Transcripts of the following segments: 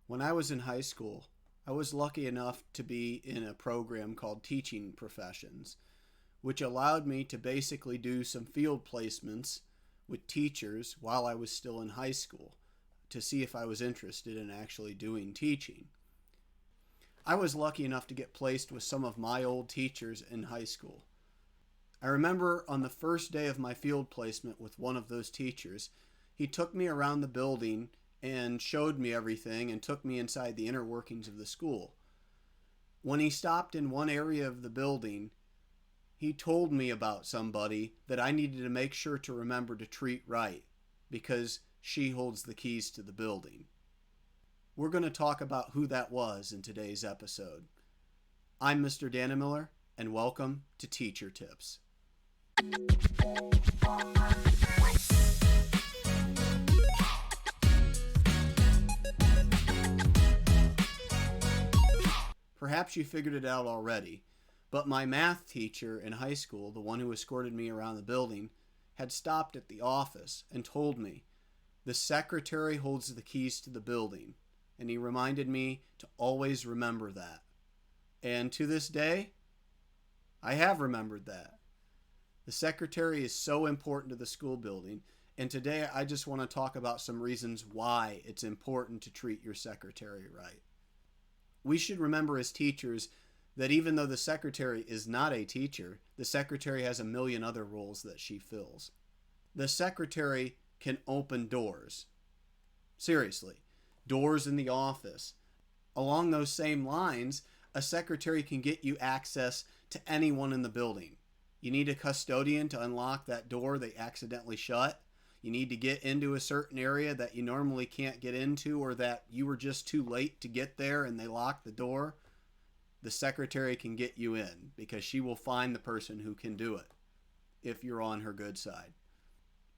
When I was in high school, I was lucky enough to be in a program called Teaching Professions, which allowed me to basically do some field placements with teachers while I was still in high school to see if I was interested in actually doing teaching. I was lucky enough to get placed with some of my old teachers in high school. I remember on the first day of my field placement with one of those teachers, he took me around the building and showed me everything and took me inside the inner workings of the school. When he stopped in one area of the building, he told me about somebody that I needed to make sure to remember to treat right because she holds the keys to the building. We're going to talk about who that was in today's episode. I'm Mr. Dannemiller, and welcome to Teacher Tips. Perhaps you figured it out already, but my math teacher in high school, the one who escorted me around the building, had stopped at the office and told me, "The secretary holds the keys to the building," and he reminded me to always remember that. And to this day, I have remembered that. The secretary is so important to the school building, and today I just want to talk about some reasons why it's important to treat your secretary right. We should remember as teachers that even though the secretary is not a teacher, the secretary has a million other roles that she fills. The secretary can open doors. Seriously, doors in the office. Along those same lines, a secretary can get you access to anyone in the building. You need a custodian to unlock that door they accidentally shut. You need to get into a certain area that you normally can't get into, or that you were just too late to get there and they locked the door. The secretary can get you in because she will find the person who can do it if you're on her good side.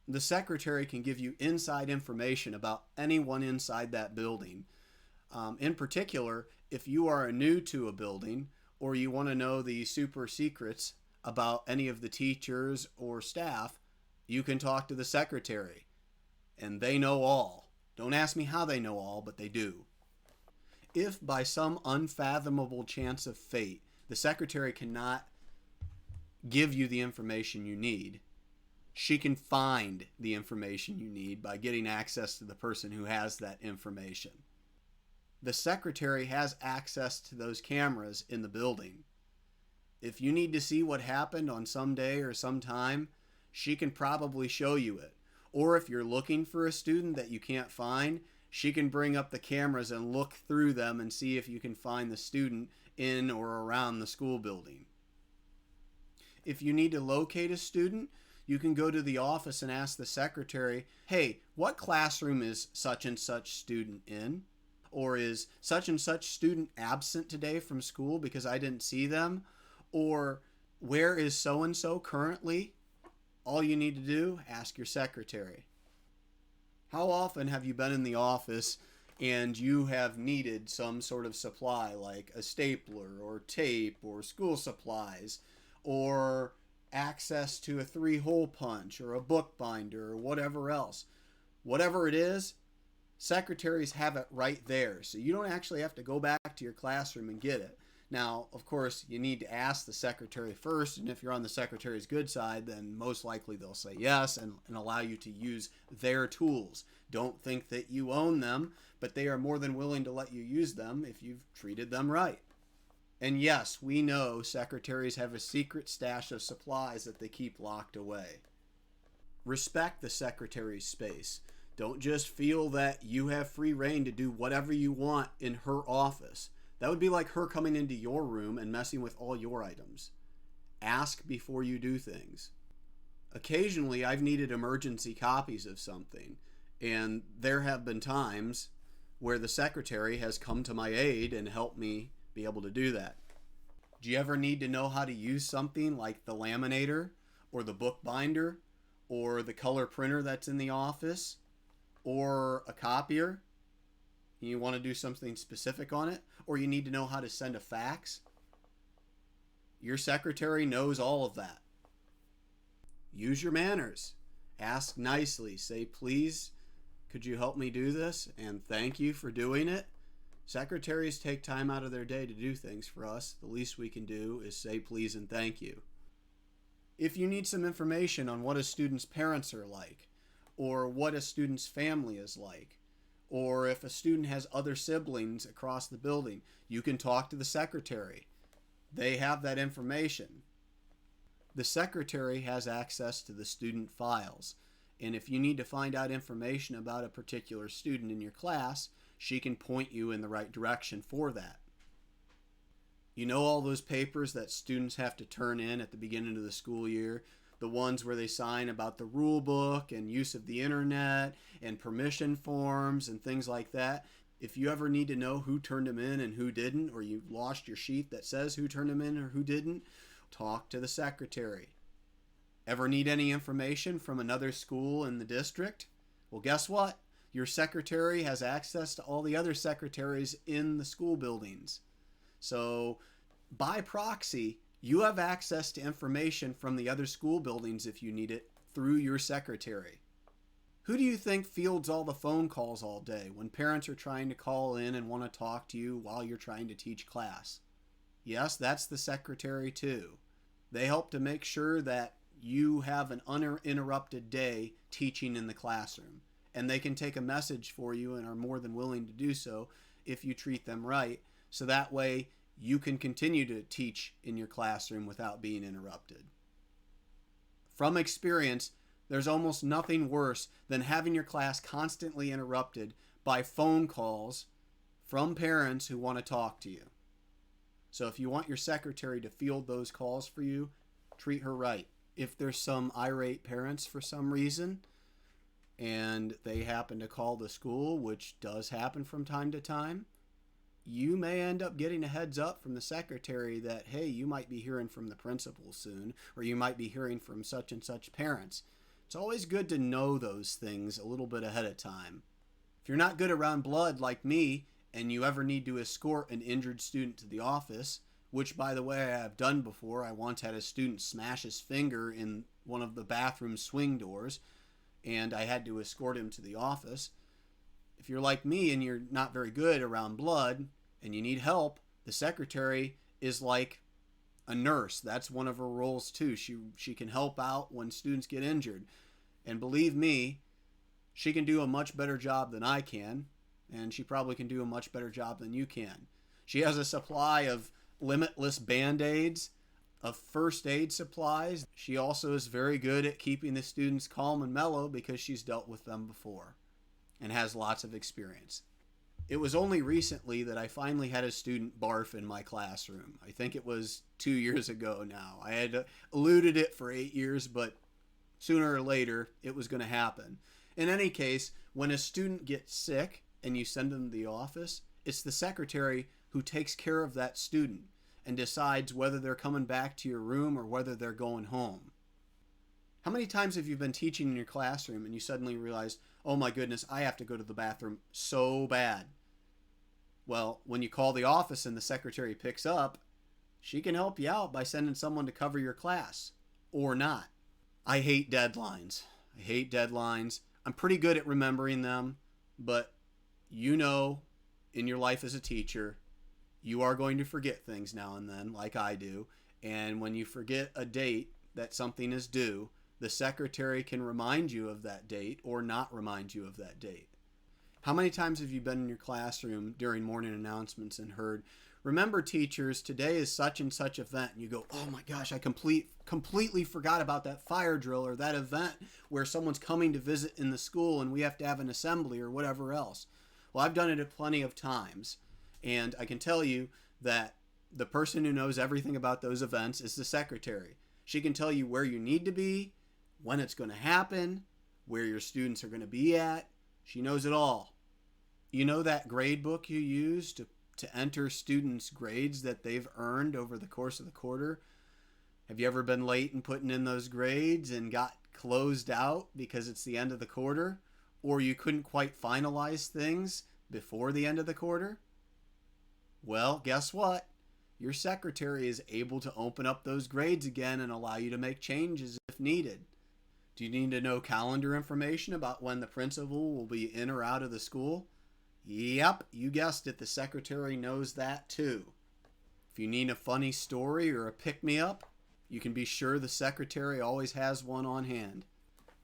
The secretary can give you inside information about anyone inside that building. In particular, if you are new to a building or you want to know the super secrets about any of the teachers or staff, you can talk to the secretary, and they know all. Don't ask me how they know all, but they do. If by some unfathomable chance of fate, the secretary cannot give you the information you need, she can find the information you need by getting access to the person who has that information. The secretary has access to those cameras in the building. If you need to see what happened on some day or some time, she can probably show you it. Or if you're looking for a student that you can't find, she can bring up the cameras and look through them and see if you can find the student in or around the school building. If you need to locate a student, you can go to the office and ask the secretary, "Hey, what classroom is such and such student in?" Or "Is such and such student absent today from school because I didn't see them?" Or "Where is so-and-so currently?" All you need to do, ask your secretary. How often have you been in the office and you have needed some sort of supply like a stapler or tape or school supplies or access to a 3-hole punch or a bookbinder or whatever else? Whatever it is, secretaries have it right there, so you don't actually have to go back to your classroom and get it. Now, of course, you need to ask the secretary first, and if you're on the secretary's good side, then most likely they'll say yes and allow you to use their tools. Don't think that you own them, but they are more than willing to let you use them if you've treated them right. And yes, we know secretaries have a secret stash of supplies that they keep locked away. Respect the secretary's space. Don't just feel that you have free reign to do whatever you want in her office. That would be like her coming into your room and messing with all your items. Ask before you do things. Occasionally, I've needed emergency copies of something, and there have been times where the secretary has come to my aid and helped me be able to do that. Do you ever need to know how to use something like the laminator or the bookbinder or the color printer that's in the office or a copier? You want to do something specific on it, or you need to know how to send a fax? Your secretary knows all of that. Use your manners. Ask nicely. Say, "Please, could you help me do this?" And "Thank you for doing it." Secretaries take time out of their day to do things for us. The least we can do is say please and thank you. If you need some information on what a student's parents are like, or what a student's family is like, or if a student has other siblings across the building, you can talk to the secretary. They have that information. The secretary has access to the student files, and if you need to find out information about a particular student in your class, she can point you in the right direction for that. You know all those papers that students have to turn in at the beginning of the school year? The ones where they sign about the rule book and use of the internet and permission forms and things like that. If you ever need to know who turned them in and who didn't, or you lost your sheet that says who turned them in or who didn't, talk to the secretary. Ever need any information from another school in the district? Well, guess what? Your secretary has access to all the other secretaries in the school buildings. So by proxy, you have access to information from the other school buildings if you need it through your secretary. Who do you think fields all the phone calls all day when parents are trying to call in and want to talk to you while you're trying to teach class? Yes, that's the secretary too. They help to make sure that you have an uninterrupted day teaching in the classroom. And they can take a message for you and are more than willing to do so if you treat them right. So that way you can continue to teach in your classroom without being interrupted. From experience, there's almost nothing worse than having your class constantly interrupted by phone calls from parents who want to talk to you. So if you want your secretary to field those calls for you, treat her right. If there's some irate parents for some reason, and they happen to call the school, which does happen from time to time, you may end up getting a heads up from the secretary that, hey, you might be hearing from the principal soon, or you might be hearing from such and such parents. It's always good to know those things a little bit ahead of time. If you're not good around blood like me, and you ever need to escort an injured student to the office, which, by the way, I have done before. I once had a student smash his finger in one of the bathroom swing doors, and I had to escort him to the office. If you're like me and you're not very good around blood and you need help, the secretary is like a nurse. That's one of her roles too. She can help out when students get injured. And believe me, she can do a much better job than I can, and she probably can do a much better job than you can. She has a supply of limitless Band-Aids, of first aid supplies. She also is very good at keeping the students calm and mellow because she's dealt with them before and has lots of experience. It was only recently that I finally had a student barf in my classroom. I think it was 2 years ago now. I had eluded it for 8 years, but sooner or later it was going to happen. In any case, when a student gets sick and you send them to the office, it's the secretary who takes care of that student and decides whether they're coming back to your room or whether they're going home. How many times have you been teaching in your classroom and you suddenly realize, oh my goodness, I have to go to the bathroom so bad? Well, when you call the office and the secretary picks up, she can help you out by sending someone to cover your class, or not. I hate deadlines. I'm pretty good at remembering them, but you know, in your life as a teacher, you are going to forget things now and then, like I do. And when you forget a date that something is due, the secretary can remind you of that date or not remind you of that date. How many times have you been in your classroom during morning announcements and heard, remember teachers, today is such and such event, and you go, oh my gosh, I completely forgot about that fire drill or that event where someone's coming to visit in the school and we have to have an assembly or whatever else. Well, I've done it plenty of times, and I can tell you that the person who knows everything about those events is the secretary. She can tell you where you need to be, when it's going to happen, where your students are going to be at. She knows it all. You know that grade book you use to enter students' grades that they've earned over the course of the quarter? Have you ever been late in putting in those grades and got closed out because it's the end of the quarter? Or you couldn't quite finalize things before the end of the quarter? Well, guess what? Your secretary is able to open up those grades again and allow you to make changes if needed. Do you need to know calendar information about when the principal will be in or out of the school? Yep, you guessed it, the secretary knows that too. If you need a funny story or a pick-me-up, you can be sure the secretary always has one on hand.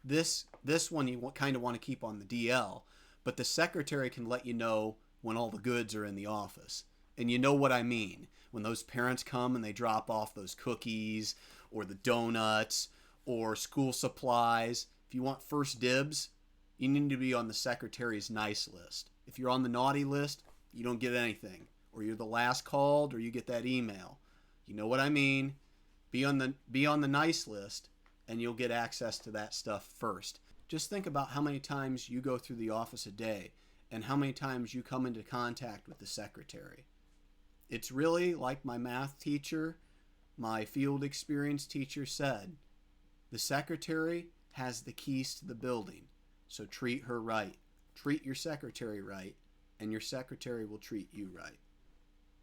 This one you kind of want to keep on the DL, but the secretary can let you know when all the goods are in the office. And you know what I mean. When those parents come and they drop off those cookies or the donuts or school supplies, if you want first dibs, you need to be on the secretary's nice list. If you're on the naughty list, you don't get anything. Or you're the last called, or you get that email. You know what I mean? Be on the nice list, and you'll get access to that stuff first. Just think about how many times you go through the office a day, and how many times you come into contact with the secretary. It's really like my math teacher, my field experience teacher said, the secretary has the keys to the building, so treat her right. Treat your secretary right, and your secretary will treat you right.